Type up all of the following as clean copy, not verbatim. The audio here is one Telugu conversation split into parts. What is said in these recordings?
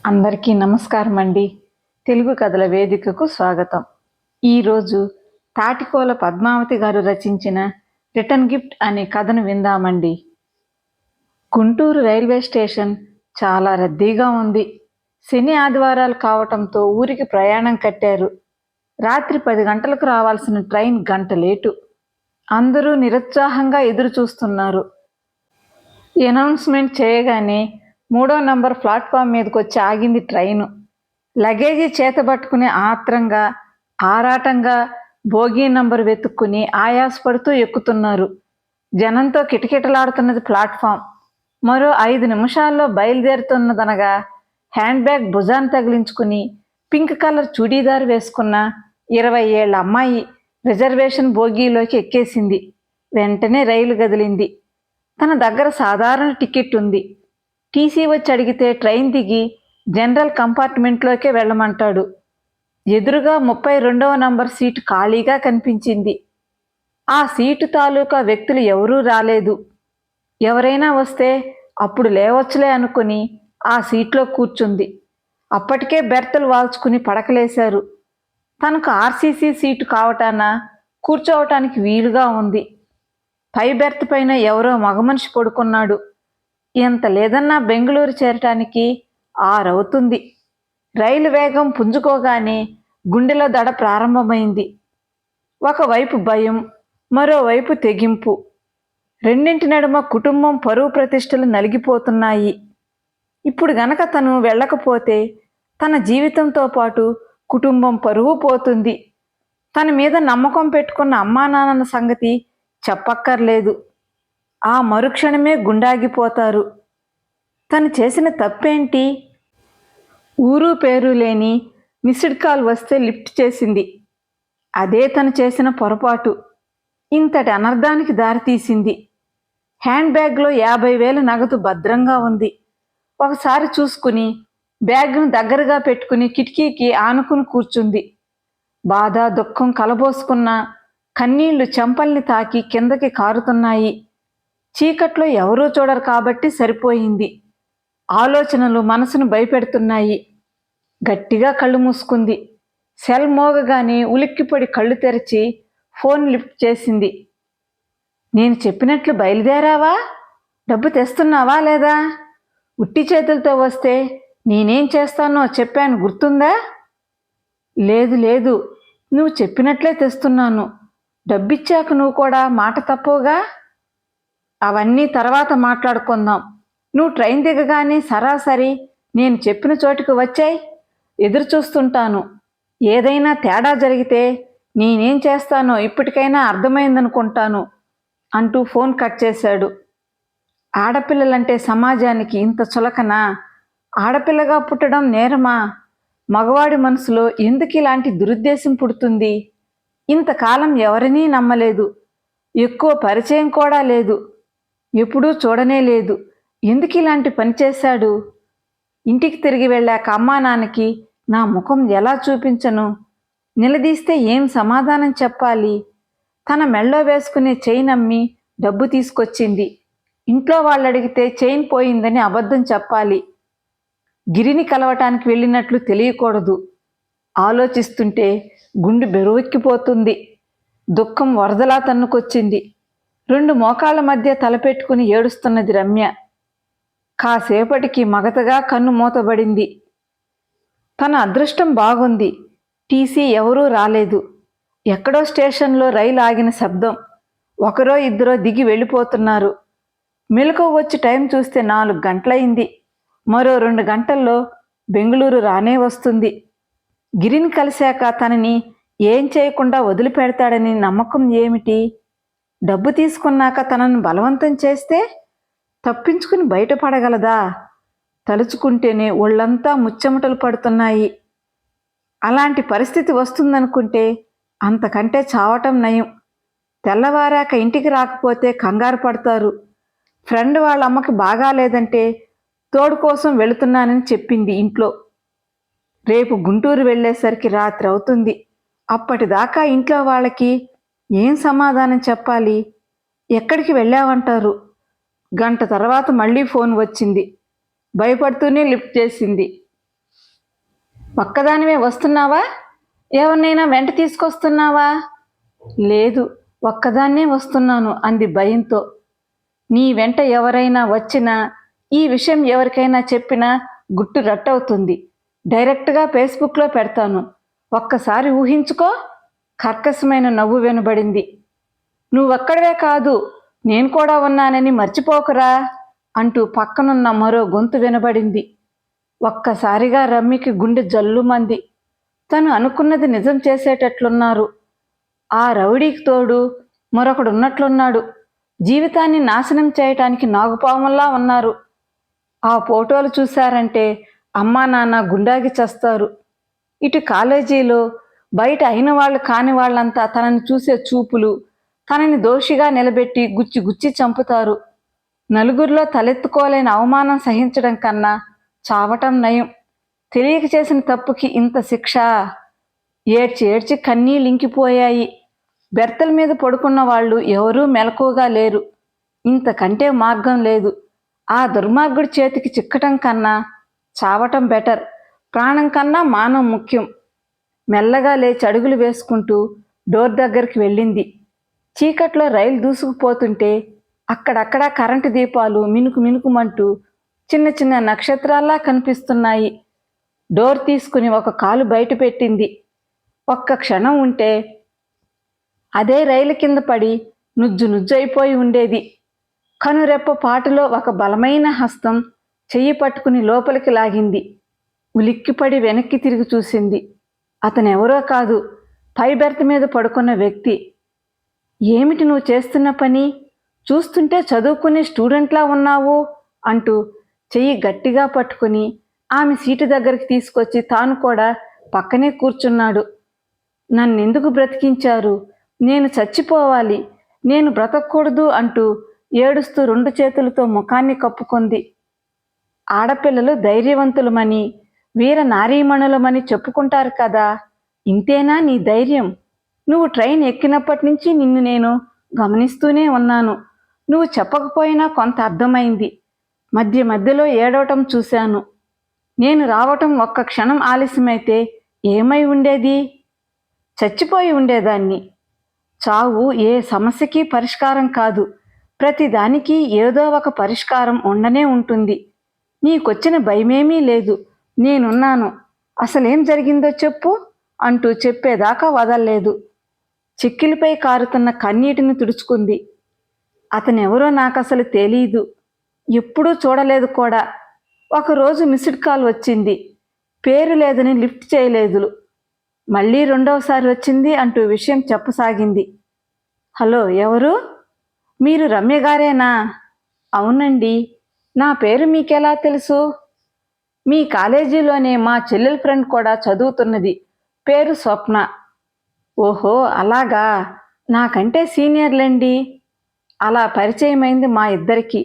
అందరికీ నమస్కారం అండి. తెలుగు కథల వేదికకు స్వాగతం. ఈరోజు తాటికోల పద్మావతి గారు రచించిన రిటర్న్ గిఫ్ట్ అనే కథను విందామండి. గుంటూరు రైల్వే స్టేషన్ చాలా రద్దీగా ఉంది. శని ఆదివారాలు కావటంతో ఊరికి ప్రయాణం కట్టారు. రాత్రి 10 గంటలకు రావాల్సిన ట్రైన్ గంట లేటు. అందరూ నిరుత్సాహంగా ఎదురు చూస్తున్నారు. అనౌన్స్మెంట్ చేయగానే 3వ నంబర్ ప్లాట్ఫామ్ మీదకి వచ్చి ఆగింది ట్రైను. లగేజీ చేతబట్టుకుని ఆత్రంగా ఆరాటంగా బోగీ నంబర్ వెతుక్కుని ఆయాసపడుతూ ఎక్కుతున్నారు. జనంతో కిటకిటలాడుతున్నది ప్లాట్ఫామ్. మరో 5 నిమిషాల్లో బయలుదేరుతున్నదనగా హ్యాండ్ బ్యాగ్ భుజాన్ని తగిలించుకుని పింక్ కలర్ చూడీదార్ వేసుకున్న 20 ఏళ్ల అమ్మాయి రిజర్వేషన్ బోగీలోకి ఎక్కేసింది. వెంటనే రైలు కదిలింది. తన దగ్గర సాధారణ టికెట్ ఉంది. టీసీ వచ్చి అడిగితే ట్రైన్ దిగి జనరల్ కంపార్ట్మెంట్లోకే వెళ్ళమంటాడు. ఎదురుగా 32వ నంబర్ సీటు ఖాళీగా కనిపించింది. ఆ సీటు తాలూకా వ్యక్తులు ఎవరూ రాలేదు. ఎవరైనా వస్తే అప్పుడు లేవచ్చులే అనుకుని ఆ సీట్లో కూర్చుంది. అప్పటికే బెర్తలు వాల్చుకుని పడకలేశారు. తనకు ఆర్సీసీ సీటు కావటాన కూర్చోవటానికి వీలుగా ఉంది. పై బెర్త్ పైన ఎవరో మగమనిషి పడుకున్నాడు. ఎంత లేదన్నా బెంగళూరు చేరటానికి 6 అవుతుంది. రైలు వేగం పుంజుకోగానే గుండెలో దడ ప్రారంభమైంది. ఒకవైపు భయం, మరోవైపు తెగింపు. రెండింటి నడుమ కుటుంబం పరువు ప్రతిష్టలు నలిగిపోతున్నాయి. ఇప్పుడు గనక తను వెళ్ళకపోతే తన జీవితంతో పాటు కుటుంబం పరువు పోతుంది. తన మీద నమ్మకం పెట్టుకున్న అమ్మా నాన్నల సంగతి చెప్పక్కర్లేదు. ఆ మరుక్షణమే గుండాగిపోతారు. తను చేసిన తప్పేంటి? ఊరు పేరు లేని మిస్డ్ కాల్ వస్తే లిఫ్ట్ చేసింది. అదే తను చేసిన పొరపాటు ఇంతటి అనర్థానికి దారితీసింది. హ్యాండ్ బ్యాగ్లో 50,000 నగదు భద్రంగా ఉంది. ఒకసారి చూసుకుని బ్యాగ్ను దగ్గరగా పెట్టుకుని కిటికీకి ఆనుకుని కూర్చుంది. బాధ దుఃఖం కలబోసుకున్న కన్నీళ్లు చెంపల్ని తాకి కిందకి కారుతున్నాయి. చీకట్లో ఎవరూ చూడరు కాబట్టి సరిపోయింది. ఆలోచనలు మనసును భయపెడుతున్నాయి. గట్టిగా కళ్ళు మూసుకుంది. సెల్ మోగగానే ఉలిక్కిపడి కళ్ళు తెరిచి ఫోన్ లిఫ్ట్ చేసింది. నేను చెప్పినట్లు బయలుదేరావా? డబ్బు తెస్తున్నావా లేదా? ఉట్టి చేతులతో వస్తే నేనేం చేస్తానో చెప్పాను, గుర్తుందా? లేదు లేదు, నువ్వు చెప్పినట్లే తెస్తున్నాను. డబ్బిచ్చాక నువ్వు కూడా మాట తప్పవుగా. అవన్నీ తర్వాత మాట్లాడుకుందాం. నువ్వు ట్రైన్ దిగగానే సరాసరి నేను చెప్పిన చోటుకు వచ్చాయి. ఎదురు చూస్తుంటాను. ఏదైనా తేడా జరిగితే నేనేం చేస్తానో ఇప్పటికైనా అర్థమైందనుకుంటాను అంటూ ఫోన్ కట్ చేశాడు. ఆడపిల్లలంటే సమాజానికి ఇంత చులకనా? ఆడపిల్లగా పుట్టడం నేరమా? మగవాడి మనసులో ఎందుకు ఇలాంటి దురుద్దేశం పుడుతుంది? ఇంతకాలం ఎవరినీ నమ్మలేదు. ఎక్కువ పరిచయం కూడా లేదు. ఎప్పుడూ చూడనే లేదు. ఎందుకు ఇలాంటి పని చేశాడు? ఇంటికి తిరిగి వెళ్ళాక అమ్మా నాన్నకి నా ముఖం ఎలా చూపించను? నిలదీస్తే ఏం సమాధానం చెప్పాలి? తన మెళ్ళో వేసుకునే చైన్ అమ్మి డబ్బు తీసుకొచ్చింది. ఇంట్లో వాళ్ళు అడిగితే చైన్ పోయిందని అబద్ధం చెప్పాలి. గిరిని కలవటానికి వెళ్ళినట్లు తెలియకూడదు. ఆలోచిస్తుంటే గుండె బెరువెక్కిపోతుంది. దుఃఖం వరదలా తన్నుకొచ్చింది. 2 మోకాళ్ళ మధ్య తలపెట్టుకుని ఏడుస్తున్నది రమ్య. కాసేపటికి మగతగా కన్ను మూతబడింది. తన అదృష్టం బాగుంది. టీసీ ఎవరూ రాలేదు. ఎక్కడో స్టేషన్లో రైలు ఆగిన శబ్దం. ఒకరో ఇద్దరో దిగి వెళ్ళిపోతున్నారు. మెలకువ వచ్చి టైం చూస్తే 4 గంటలయింది. మరో 2 గంటల్లో బెంగళూరు రానే వస్తుంది. గిరిని కలిశాక తనని ఏం చేయకుండా వదిలిపెడతాడని నమ్మకం ఏమిటి? డబ్బు తీసుకున్నాక తనను బలవంతం చేస్తే తప్పించుకుని బయటపడగలదా? తలుచుకుంటేనే ఒళ్ళంతా ముచ్చెమటలు పడుతున్నాయి. అలాంటి పరిస్థితి వస్తుందనుకుంటే అంతకంటే చావటం నయం. తెల్లవారాక ఇంటికి రాకపోతే కంగారు పడతారు. ఫ్రెండ్ వాళ్ళ అమ్మకి బాగాలేదంటే తోడు కోసం వెళుతున్నానని చెప్పింది ఇంట్లో. రేపు గుంటూరు వెళ్ళేసరికి రాత్రి అవుతుంది. అప్పటిదాకా ఇంట్లో వాళ్ళకి ఏం సమాధానం చెప్పాలి? ఎక్కడికి వెళ్ళావంటారు? గంట తర్వాత మళ్ళీ ఫోన్ వచ్చింది. భయపడుతూనే లిఫ్ట్ చేసింది. ఒక్కదానివే వస్తున్నావా? ఎవరినైనా వెంట తీసుకొస్తున్నావా? లేదు, ఒక్కదాన్నే వస్తున్నాను అంది భయంతో. నీ వెంట ఎవరైనా వచ్చినా, ఈ విషయం ఎవరికైనా చెప్పినా గుట్టు రట్టవుతుంది. డైరెక్ట్గా ఫేస్బుక్లో పెడతాను. ఒక్కసారి ఊహించుకో. కర్కశమైన నవ్వు వినబడింది. నువ్వొక్కడివే కాదు, నేను కూడా ఉన్నానని మర్చిపోకురా అంటూ పక్కనున్న మరో గొంతు వినబడింది. ఒక్కసారిగా రమ్మికి గుండె జల్లుమంది. తను అనుకున్నది నిజం చేసేటట్లున్నారు. ఆ రౌడీకి తోడు మరొకడున్నట్లున్నాడు. జీవితాన్ని నాశనం చేయటానికి నాగుపాముల్లా ఉన్నారు. ఆ ఫోటోలు చూశారంటే అమ్మా నాన్న గుండాగి చస్తారు. ఇటు కాలేజీలో బయట అయిన వాళ్ళు కాని వాళ్ళంతా తనని చూసే చూపులు తనని దోషిగా నిలబెట్టి గుచ్చి గుచ్చి చంపుతారు. నలుగురిలో తలెత్తుకోలేని అవమానం సహించడం కన్నా చావటం నయం. తెలియక చేసిన తప్పుకి ఇంత శిక్ష. ఏడ్చి ఏడ్చి కన్నీళ్ళింకిపోయాయి. బెర్తల మీద పడుకున్న వాళ్ళు ఎవరూ మెలకువగా లేరు. ఇంతకంటే మార్గం లేదు. ఆ దుర్మార్గుడి చేతికి చిక్కటం కన్నా చావటం బెటర్. ప్రాణం కన్నా మానం ముఖ్యం. మెల్లగా లేచి అడుగులు వేసుకుంటూ డోర్ దగ్గరికి వెళ్ళింది. చీకట్లో రైలు దూసుకుపోతుంటే అక్కడక్కడ కరెంటు దీపాలు మినుకు మినుకుమంటూ చిన్న చిన్న నక్షత్రాల్లా కనిపిస్తున్నాయి. డోర్ తీసుకుని ఒక కాలు బయట పెట్టింది. ఒక్క క్షణం ఉంటే అదే రైలు కింద పడి నుజ్జు నుజ్జైపోయి ఉండేది. కనురెప్ప పాటులో ఒక బలమైన హస్తం చెయ్యి పట్టుకుని లోపలికి లాగింది. ఉలిక్కిపడి వెనక్కి తిరిగి చూసింది. అతనెవరో కాదు, పై బెర్త్ మీద పడుకున్న వ్యక్తి. ఏమిటి నువ్వు చేస్తున్న పని? చూస్తుంటే చదువుకునే స్టూడెంట్లా ఉన్నావు అంటూ చెయ్యి గట్టిగా పట్టుకుని ఆమె సీటు దగ్గరికి తీసుకొచ్చి తాను కూడా పక్కనే కూర్చున్నాడు. నన్నెందుకు బ్రతికించారు? నేను చచ్చిపోవాలి, నేను బ్రతకూడదు అంటూ ఏడుస్తూ 2 చేతులతో ముఖాన్ని కప్పుకుంది. ఆడపిల్లలు ధైర్యవంతులమని, వీర నారీమణులమని చెప్పుకుంటారు కదా, ఇంతేనా నీ ధైర్యం? నువ్వు ట్రైన్ ఎక్కినప్పటి నుంచి నిన్ను నేను గమనిస్తూనే ఉన్నాను. నువ్వు చెప్పకపోయినా కొంత అర్థమైంది. మధ్య మధ్యలో ఏడవటం చూశాను. నేను రావటం ఒక్క క్షణం ఆలస్యమైతే ఏమై ఉండేది? చచ్చిపోయి ఉండేదాన్ని. చావు ఏ సమస్యకి పరిష్కారం కాదు. ప్రతిదానికి ఏదో ఒక పరిష్కారం ఉండనే ఉంటుంది. నీకొచ్చిన భయమేమీ లేదు. నేనున్నాను. అసలేం జరిగిందో చెప్పు అంటూ చెప్పేదాకా వదల్లేదు. చిక్కిలిపై కారుతున్న కన్నీటిని తుడుచుకుంది. అతనెవరో నాకసలు తెలీదు. ఎప్పుడూ చూడలేదు కూడా. ఒకరోజు మిస్డ్ కాల్ వచ్చింది. పేరు లేదని లిఫ్ట్ చేయలేదు. మళ్ళీ రెండవసారి వచ్చింది అంటూ విషయం చెప్పసాగింది. హలో, ఎవరు? మీరు రమ్య గారేనా? అవునండి. నా పేరు మీకెలా తెలుసు? మీ కాలేజీలోనే మా చెల్లెల ఫ్రెండ్ కూడా చదువుతున్నది. పేరు స్వప్న. ఓహో, అలాగా. నాకంటే సీనియర్లండి. అలా పరిచయమైంది మా ఇద్దరికి.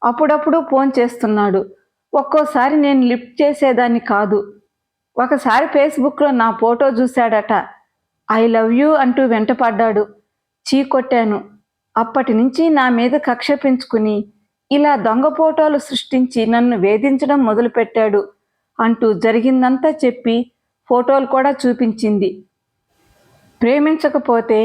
అప్పుడప్పుడు ఫోన్ చేస్తున్నాడు. ఒక్కోసారి నేను లిఫ్ట్ చేసేదాన్ని కాదు. ఒకసారి ఫేస్బుక్లో నా ఫోటో చూశాడట. ఐ లవ్ యూ అంటూ వెంటపడ్డాడు. చీకొట్టాను. అప్పటి నుంచి నా మీద కక్ష పెంచుకుని ఇలా దొంగ ఫోటోలు సృష్టించి నన్ను వేధించడం మొదలుపెట్టాడు అంటూ జరిగిందంతా చెప్పి ఫోటోలు కూడా చూపించింది. ప్రేమించకపోతే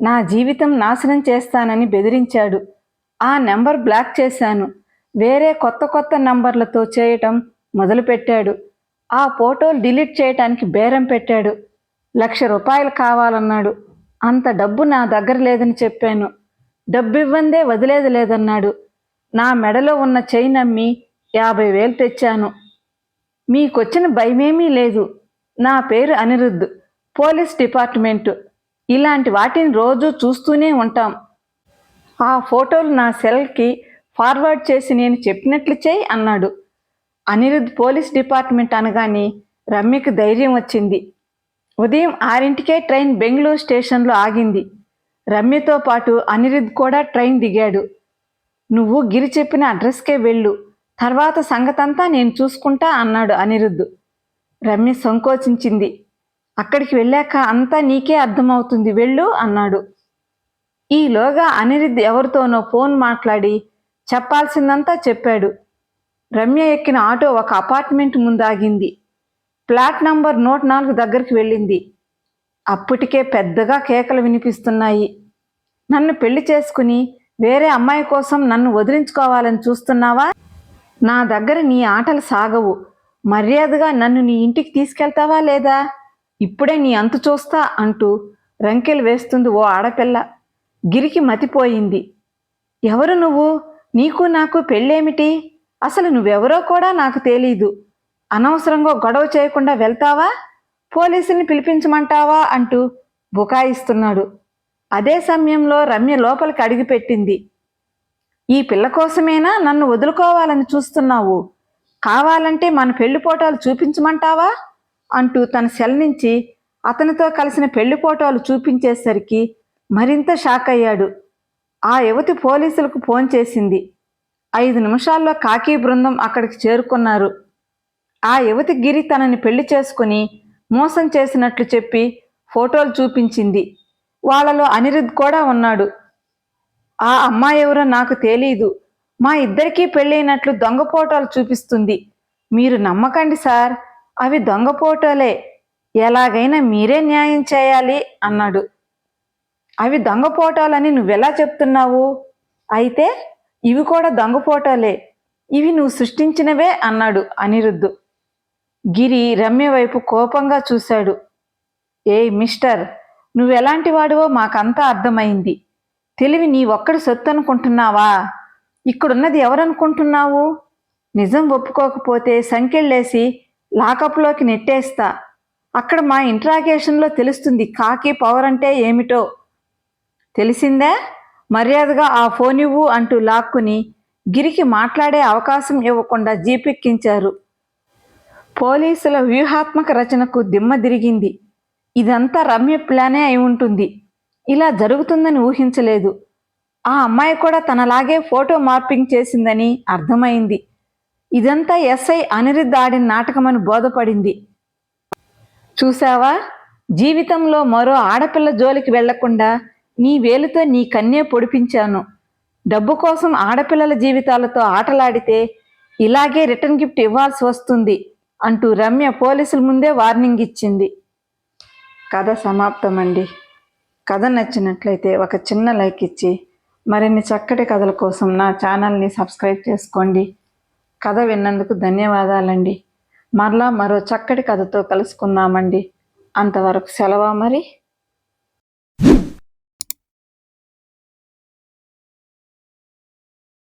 నా జీవితం నాశనం చేస్తానని బెదిరించాడు. ఆ నెంబర్ బ్లాక్ చేశాను. వేరే కొత్త కొత్త నంబర్లతో చేయటం మొదలుపెట్టాడు. ఆ ఫోటోలు డిలీట్ చేయటానికి బేరం పెట్టాడు. 1,00,000 రూపాయలు కావాలన్నాడు. అంత డబ్బు నా దగ్గర లేదని చెప్పాను. డబ్బివ్వందే వదిలేది లేదన్నాడు. నా మెడలో ఉన్న చైన్ అమ్మి 50,000 తెచ్చాను. మీకొచ్చిన భయమేమీ లేదు. నా పేరు అనిరుద్ధ్, పోలీస్ డిపార్ట్మెంటు. ఇలాంటి వాటిని రోజూ చూస్తూనే ఉంటాం. ఆ ఫోటోలు నా సెల్కి ఫార్వర్డ్ చేసి నేను చెప్పినట్లు చేయి అన్నాడు. అనిరుద్ధ్ పోలీస్ డిపార్ట్మెంట్ అనగానే రమ్యకు ధైర్యం వచ్చింది. ఉదయం 6ంటికే ట్రైన్ బెంగళూరు స్టేషన్లో ఆగింది. రమ్యతో పాటు అనిరుద్ధ్ కూడా ట్రైన్ దిగాడు. నువ్వు గిరి చెప్పిన అడ్రస్కే వెళ్ళు, తర్వాత సంగతంతా నేను చూసుకుంటా అన్నాడు అనిరుద్ధ్. రమ్య సంకోచించింది. అక్కడికి వెళ్ళాక అంతా నీకే అర్థమవుతుంది, వెళ్ళు అన్నాడు. ఈలోగా అనిరుద్ధ్ ఎవరితోనో ఫోన్ మాట్లాడి చెప్పాల్సిందంతా చెప్పాడు. రమ్య ఎక్కిన ఆటో ఒక అపార్ట్మెంట్ ముందాగింది. ఫ్లాట్ నంబర్ 104 దగ్గరికి వెళ్ళింది. అప్పటికే పెద్దగా కేకలు వినిపిస్తున్నాయి. నన్ను పెళ్లి చేసుకుని వేరే అమ్మాయి కోసం నన్ను వదిలించుకోవాలని చూస్తున్నావా? నా దగ్గర నీ ఆటలు సాగవు. మర్యాదగా నన్ను నీ ఇంటికి తీసుకెళ్తావా లేదా? ఇప్పుడే నీ అంతు చూస్తా అంటూ రంకెలు వేస్తుంది ఓ ఆడపిల్ల. గిరికి మతిపోయింది. ఎవరు నువ్వు? నీకు నాకు పెళ్ళేమిటి? అసలు నువ్వెవరో కూడా నాకు తెలీదు. అనవసరంగా గొడవ చేయకుండా వెళ్తావా? పోలీసుల్ని పిలిపించమంటావా అంటూ బుకాయిస్తున్నాడు. అదే సమయంలో రమ్య లోపలికి అడుగుపెట్టింది. ఈ పిల్ల కోసమేనా నన్ను వదులుకోవాలని చూస్తున్నావు? కావాలంటే మన పెళ్లి ఫోటోలు చూపించమంటావా అంటూ తన సెల్ నుంచి అతనితో కలిసిన పెళ్లి ఫోటోలు చూపించేసరికి మరింత షాక్ అయ్యాడు. ఆ యువతి పోలీసులకు ఫోన్ చేసింది. 5 నిమిషాల్లో కాకీ బృందం అక్కడికి చేరుకున్నారు. ఆ యువతి గిరి తనని పెళ్లి చేసుకుని మోసం చేసినట్లు చెప్పి ఫోటోలు చూపించింది. వాళ్ళలో అనిరుద్ కూడా ఉన్నాడు. ఆ అమ్మాయి ఎవరో నాకు తెలీదు. మా ఇద్దరికీ పెళ్ళైనట్లు దొంగ ఫోటోలు చూపిస్తుంది. మీరు నమ్మకండి సార్, అవి దొంగ ఫోటోలే. ఎలాగైనా మీరే న్యాయం చేయాలి అన్నాడు. అవి దొంగ ఫోటోలని నువ్వెలా చెప్తున్నావు? అయితే ఇవి కూడా దొంగ ఫోటోలే. ఇవి నువ్వు సృష్టించినవే అన్నాడు అనిరుద్ధు. గిరి రమ్య వైపు కోపంగా చూశాడు. ఏయ్ మిస్టర్, నువ్వెలాంటి వాడివో మాకంతా అర్థమైంది. తెలివి నీ ఒక్కడి సొత్తు అనుకుంటున్నావా? ఇక్కడున్నది ఎవరనుకుంటున్నావు? నిజం ఒప్పుకోకపోతే సంకెళ్ళేసి లాకప్లోకి నెట్టేస్తా. అక్కడ మా ఇంట్రాగేషన్లో తెలుస్తుంది కాకి పవర్ అంటే ఏమిటో. తెలిసిందా? మర్యాదగా ఆ ఫోన్ ఇవ్వు అంటూ లాక్కుని గిరికి మాట్లాడే అవకాశం ఇవ్వకుండా జీపెక్కించారు. పోలీసుల వ్యూహాత్మక రచనకు దిమ్మ తిరిగింది. ఇదంతా రమ్య ప్లానే అయి ఉంటుంది. ఇలా జరుగుతుందని ఊహించలేదు. ఆ అమ్మాయి కూడా తనలాగే ఫోటో మార్పింగ్ చేసిందని అర్థమైంది. ఇదంతా ఎస్ఐ అనిరుద్ధ్ ఆడిన నాటకమని బోధపడింది. చూసావా, జీవితంలో మరో ఆడపిల్ల జోలికి వెళ్లకుండా నీ వేలుతో నీ కన్నే పొడిపించాను. డబ్బు కోసం ఆడపిల్లల జీవితాలతో ఆటలాడితే ఇలాగే రిటర్న్ గిఫ్ట్ ఇవ్వాల్సి వస్తుంది అంటూ రమ్య పోలీసుల ముందే వార్నింగ్ ఇచ్చింది. కథ సమాప్తమండి. కథ నచ్చినట్లయితే ఒక చిన్న లైక్ ఇచ్చి మరిన్ని చక్కటి కథల కోసం నా ఛానల్ని సబ్స్క్రైబ్ చేసుకోండి. కథ విన్నందుకు ధన్యవాదాలండి. మరలా మరో చక్కటి కథతో కలుసుకుందామండి. అంతవరకు సెలవా మరి.